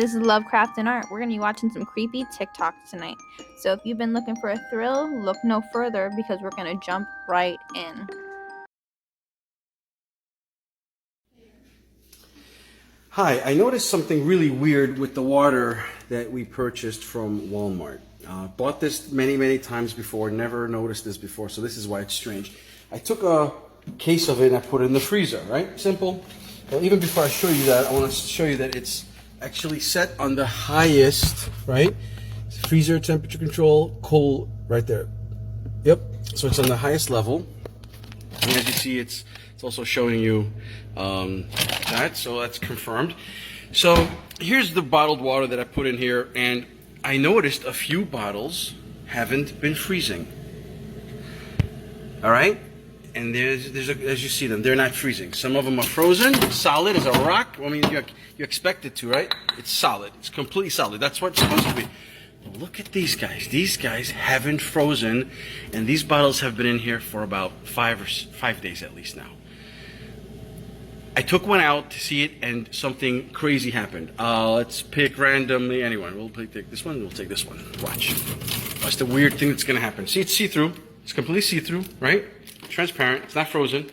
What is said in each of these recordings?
Hey, this is Lovecraft and Art. We're going to be watching some creepy TikToks tonight. So if you've been looking for a thrill, look no further because we're going to jump right in. Hi, I noticed something really weird with the water that we purchased from Walmart. Bought this many times before, never noticed this before, so this is why it's strange. I took a case of it and I put it in the freezer, right? Simple. Well, even before I show you that, I want to show you that it's actually set on the highest, right? Freezer temperature control, cold, right there. Yep, so it's on the highest level. And as you see, it's also showing you that, so that's confirmed. So here's the bottled water that I put in here, and I noticed a few bottles haven't been freezing. All right, and as you see them, they're not freezing. Some of them are frozen, solid as a rock. I mean, you expect it to, right? It's solid. It's completely solid. That's what it's supposed to be. But look at these guys. These guys haven't frozen, and these bottles have been in here for about 5 days at least now. I took one out to see it, and something crazy happened. Let's pick randomly anyone. We'll take this one. We'll take this one. Watch. That's the weird thing that's going to happen. See, it's see-through. It's completely see-through, right? Transparent. It's not frozen.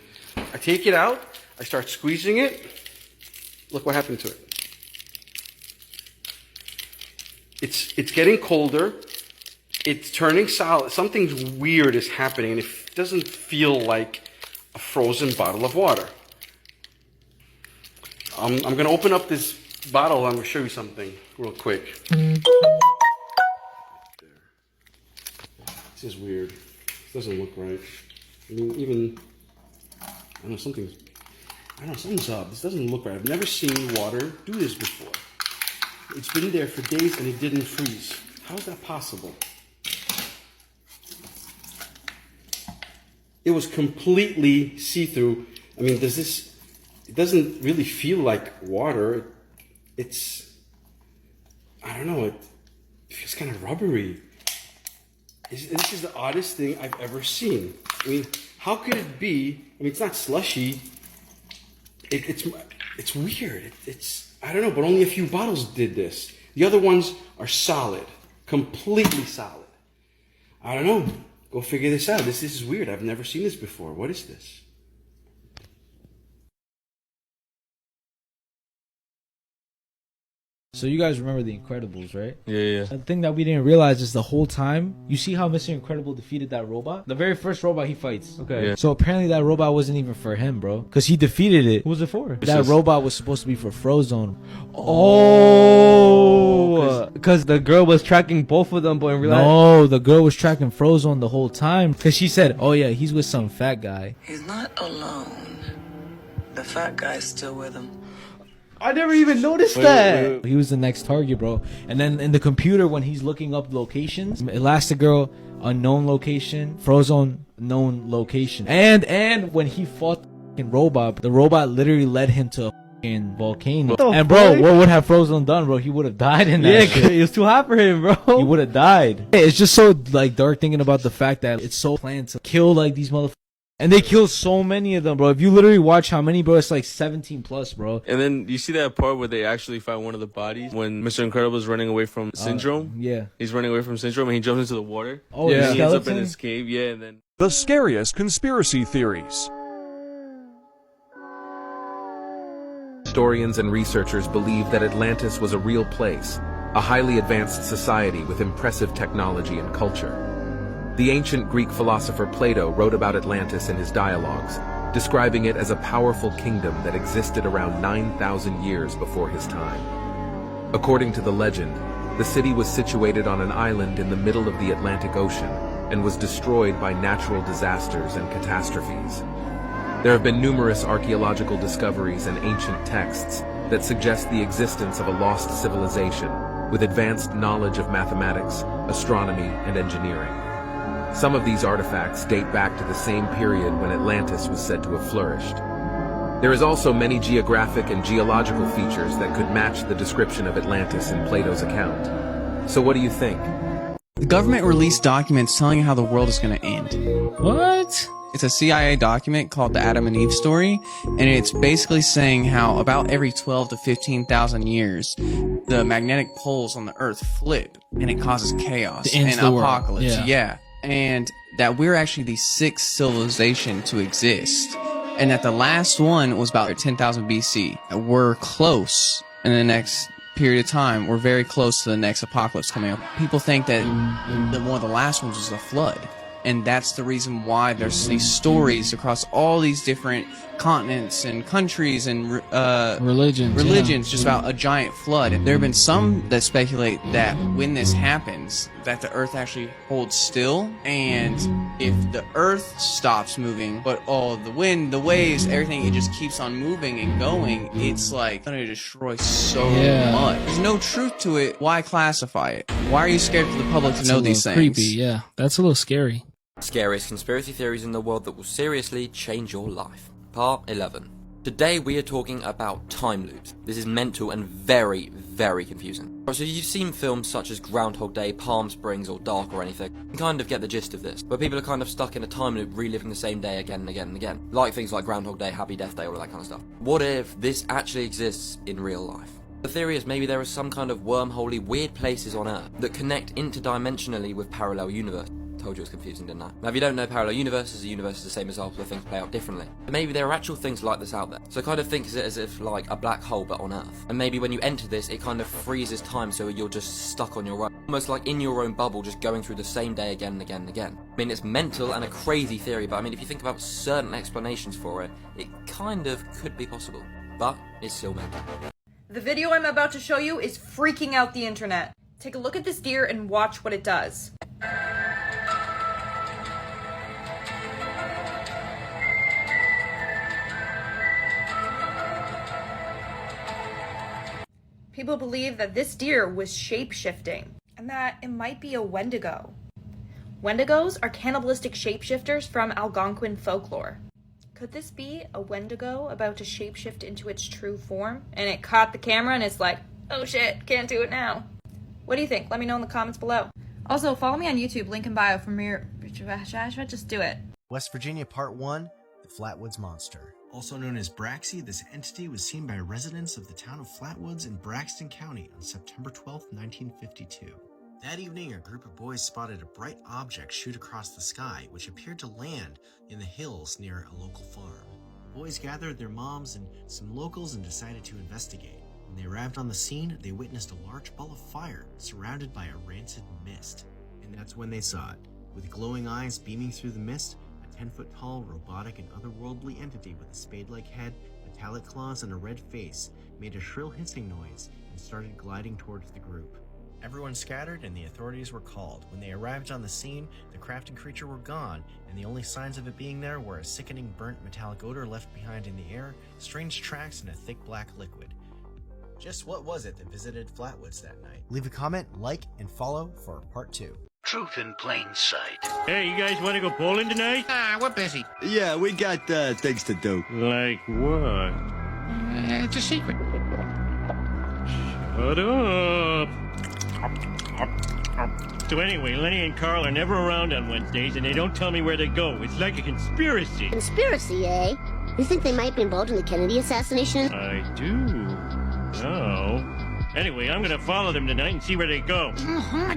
I take it out. I start squeezing it. Look what happened to it. It's getting colder. It's turning solid. Something weird is happening, and it doesn't feel like a frozen bottle of water. I'm going to open up this bottle. I'm going to show you something real quick. This is weird. This doesn't look right. I mean, I don't know, something's up. This doesn't look right. I've never seen water do this before. It's been there for days and it didn't freeze. How is that possible? It was completely see-through. I mean, it doesn't really feel like water. I don't know, it feels kind of rubbery. This is the oddest thing I've ever seen. I mean, how could it be? I mean, it's not slushy. It's weird. I don't know, but only a few bottles did this. The other ones are solid, completely solid. I don't know. Go figure this out. This is weird. I've never seen this before. What is this? So you guys remember The Incredibles, right? Yeah. The thing that we didn't realize is the whole time, you see how Mr. Incredible defeated that robot? The very first robot he fights. Okay. Yeah. So apparently that robot wasn't even for him, bro. Because he defeated it. Who was it for? That robot was supposed to be for Frozone. Oh, because the girl was tracking both of them, but in real life... No, the girl was tracking Frozone the whole time. Because she said, oh yeah, he's with some fat guy. He's not alone. The fat guy's still with him. I never even noticed that. He was the next target, bro. And then in the computer, when he's looking up locations, Elastigirl, unknown location, Frozone, known location. And when he fought the robot, the robot literally led him to a volcano. And bro, what would have Frozone done, bro? He would have died in that shit. It was too hot for him, bro. He would have died. It's just so like dark thinking about the fact that it's so planned to kill like these motherfuckers. And they killed so many of them, bro. If you literally watch how many, bro, it's like 17 plus, bro. And then you see that part where they actually find one of the bodies when Mr. Incredible is running away from Syndrome. Yeah. He's running away from Syndrome and he jumps into the water. Oh, yeah. yeah. He ends up in his cave, yeah, and then... The scariest conspiracy theories. Historians and researchers believe that Atlantis was a real place, a highly advanced society with impressive technology and culture. The ancient Greek philosopher Plato wrote about Atlantis in his dialogues, describing it as a powerful kingdom that existed around 9,000 years before his time. According to the legend, the city was situated on an island in the middle of the Atlantic Ocean and was destroyed by natural disasters and catastrophes. There have been numerous archaeological discoveries and ancient texts that suggest the existence of a lost civilization with advanced knowledge of mathematics, astronomy, and engineering. Some of these artifacts date back to the same period when Atlantis was said to have flourished. There is also many geographic and geological features that could match the description of Atlantis in Plato's account. So what do you think? The government released documents telling you how the world is going to end. What? It's a CIA document called the Adam and Eve story, and it's basically saying how about every 12 to 15,000 years, the magnetic poles on the Earth flip, and it causes chaos and apocalypse. Yeah, and that we're actually the sixth civilization to exist, and that the last one was about 10,000 BC. We're close in the next period of time. We're very close to the next apocalypse coming up. People think that one of the last ones was the flood. And that's the reason why there's these stories across all these different continents and countries and religions just about a giant flood. And there have been some that speculate that when this happens, that the earth actually holds still. And if the earth stops moving, but all the wind, the waves, everything, it just keeps on moving and going, it's like going to destroy so much. There's no truth to it. Why classify it? Why are you scared for the public to know these things? Creepy, yeah. That's a little scary. Scariest conspiracy theories in the world that will seriously change your life. Part 11. Today we are talking about time loops. This is mental and very, very confusing. So you've seen films such as Groundhog Day, Palm Springs, or Dark or anything. You can kind of get the gist of this, where people are kind of stuck in a time loop reliving the same day again and again and again. Like things like Groundhog Day, Happy Death Day, all that kind of stuff. What if this actually exists in real life? The theory is maybe there are some kind of wormholey weird places on Earth that connect interdimensionally with parallel universes. Told you it was confusing, didn't I? Now, if you don't know parallel universes, a universe is the same as ours, where things play out differently. But maybe there are actual things like this out there. So kind of think of it as if like a black hole, but on Earth. And maybe when you enter this, it kind of freezes time, so you're just stuck on your own. Almost like in your own bubble, just going through the same day again and again and again. I mean, it's mental and a crazy theory, but I mean, if you think about certain explanations for it, it kind of could be possible. But it's still mental. The video I'm about to show you is freaking out the internet. Take a look at this deer and watch what it does. People believe that this deer was shape-shifting, and that it might be a Wendigo. Wendigos are cannibalistic shapeshifters from Algonquin folklore. Could this be a Wendigo about to shapeshift into its true form, and it caught the camera and it's like, oh shit, can't do it now? What do you think? Let me know in the comments below. Also, follow me on YouTube, link in bio for more. Just do it. West Virginia Part 1, The Flatwoods Monster. Also known as Braxy, this entity was seen by residents of the town of Flatwoods in Braxton County on September 12, 1952. That evening, a group of boys spotted a bright object shoot across the sky, which appeared to land in the hills near a local farm. The boys gathered their moms and some locals and decided to investigate. When they arrived on the scene, they witnessed a large ball of fire surrounded by a rancid mist. And that's when they saw it. With glowing eyes beaming through the mist, 10-foot-tall, robotic, and otherworldly entity with a spade-like head, metallic claws, and a red face made a shrill hissing noise and started gliding towards the group. Everyone scattered and the authorities were called. When they arrived on the scene, the crafted creature were gone, and the only signs of it being there were a sickening burnt metallic odor left behind in the air, strange tracks, and a thick black liquid. Just what was it that visited Flatwoods that night? Leave a comment, like, and follow for part 2. Truth in plain sight. Hey, you guys want to go bowling tonight? We're busy. Yeah, we got things to do. Like what? It's a secret. Shut up. So anyway, Lenny and Carl are never around on Wednesdays, and they don't tell me where they go. It's like a conspiracy. Conspiracy, eh? You think they might be involved in the Kennedy assassination? I do. No. Anyway, I'm gonna follow them tonight and see where they go.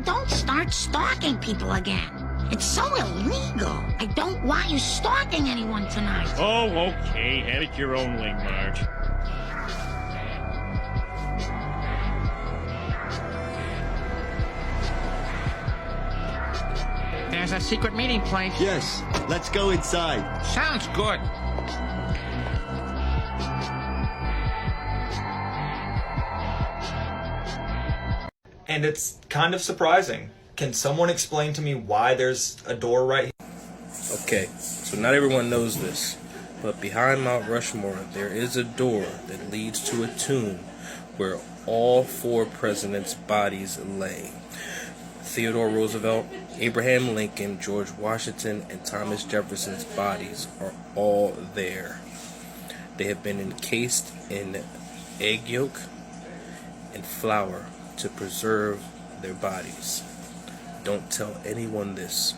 Don't start stalking people again. It's so illegal. I don't want you stalking anyone tonight. Oh, okay. Have it your own way, Marge. There's a secret meeting place. Yes, let's go inside. Sounds good. And it's kind of surprising. Can someone explain to me why there's a door right here? Okay, so not everyone knows this, but behind Mount Rushmore, there is a door that leads to a tomb where all 4 presidents' bodies lay. Theodore Roosevelt, Abraham Lincoln, George Washington, and Thomas Jefferson's bodies are all there. They have been encased in egg yolk and flour to preserve their bodies. Don't tell anyone this.